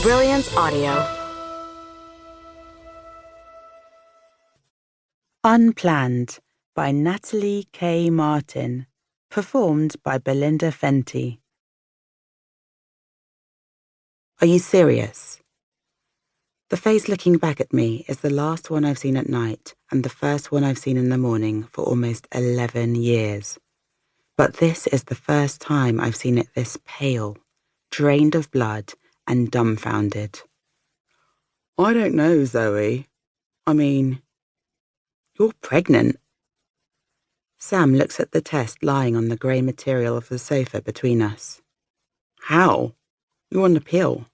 Brilliance Audio. Unplanned by Natalie K. Martin. Performed by Belinda Fenty. Are you serious? The face looking back at me is the last one I've seen at night and the first one I've seen in the morning for almost 11 years. But this is the first time I've seen it this pale, drained of blood and dumbfounded. I don't know, Zoe. I mean, you're pregnant. Sam looks at the test lying on the grey material of the sofa between us. How? You're on the pill.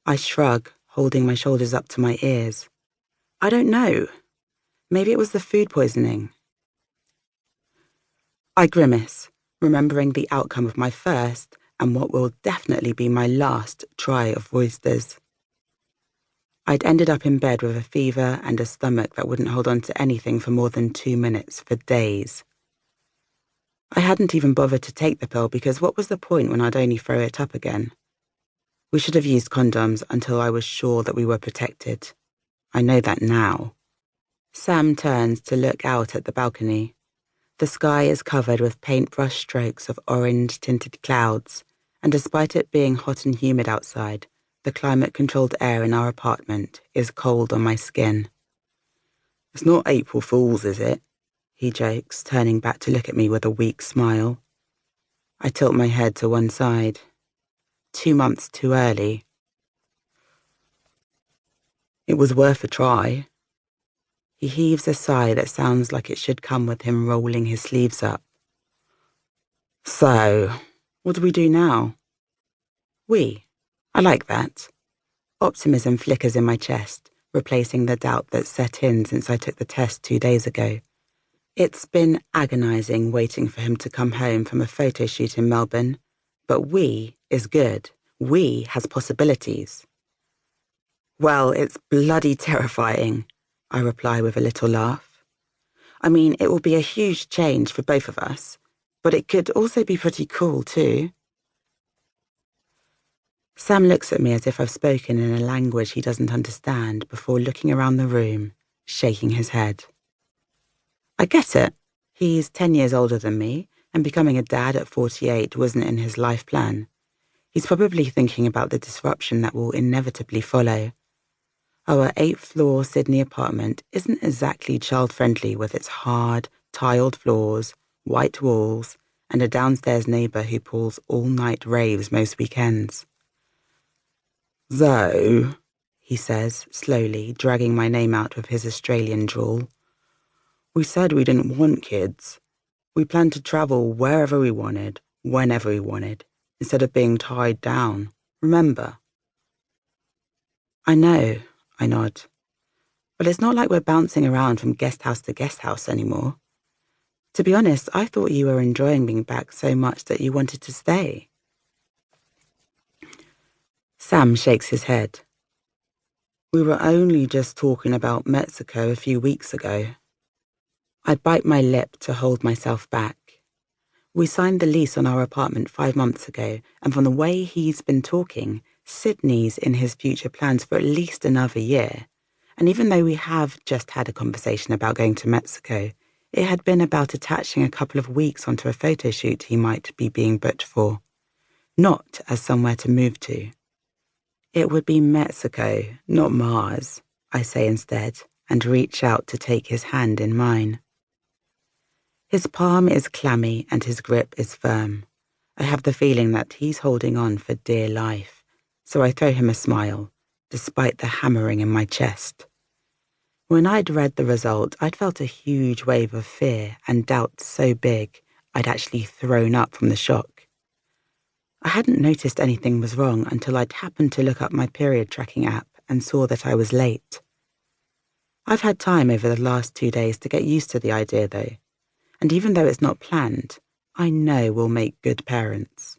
I shrug, holding my shoulders up to my ears. I don't know. Maybe it was the food poisoning. I grimace, remembering the outcome of my first and what will definitely be my last try of oysters. I'd ended up in bed with a fever and a stomach that wouldn't hold on to anything for more than 2 minutes for days. I hadn't even bothered to take the pill because what was the point when I'd only throw it up again? We should have used condoms until I was sure that we were protected. I know that now. Sam turns to look out at the balcony. The sky is covered with paintbrush strokes of orange-tinted clouds, and despite it being hot and humid outside, the climate-controlled air in our apartment is cold on my skin. It's not April Fool's, is it? He jokes, turning back to look at me with a weak smile. I tilt my head to one side. 2 months too early. It was worth a try. He heaves a sigh that sounds like it should come with him rolling his sleeves up. So, what do we do now? I like that. Optimism flickers in my chest, replacing the doubt that set in since I took the test 2 days ago. It's been agonizing waiting for him to come home from a photo shoot in Melbourne, but we is good. We has possibilities. Well, it's bloody terrifying, I reply with a little laugh. I mean, it will be a huge change for both of us, but it could also be pretty cool too. Sam looks at me as if I've spoken in a language he doesn't understand before looking around the room, shaking his head. I get it. He's 10 years older than me, and becoming a dad at 48 wasn't in his life plan. He's probably thinking about the disruption that will inevitably follow. Our 8th floor Sydney apartment isn't exactly child-friendly with its hard, tiled floors, white walls, and a downstairs neighbour who pulls all-night raves most weekends. Zoe, he says, slowly, dragging my name out with his Australian drawl. We said we didn't want kids. We planned to travel wherever we wanted, whenever we wanted, instead of being tied down. Remember? I know, I nod. But it's not like we're bouncing around from guest house to guest house anymore. To be honest, I thought you were enjoying being back so much that you wanted to stay. Sam shakes his head. We were only just talking about Mexico a few weeks ago. I bite my lip to hold myself back. We signed the lease on our apartment 5 months ago, and from the way he's been talking, Sydney's in his future plans for at least another year. And even though we have just had a conversation about going to Mexico, it had been about attaching a couple of weeks onto a photo shoot he might be being booked for. Not as somewhere to move to. It would be Mexico, not Mars, I say instead, and reach out to take his hand in mine. His palm is clammy and his grip is firm. I have the feeling that he's holding on for dear life, so I throw him a smile, despite the hammering in my chest. When I'd read the result, I'd felt a huge wave of fear and doubt so big I'd actually thrown up from the shock. I hadn't noticed anything was wrong until I'd happened to look up my period tracking app and saw that I was late. I've had time over the last 2 days to get used to the idea though, and even though it's not planned, I know we'll make good parents.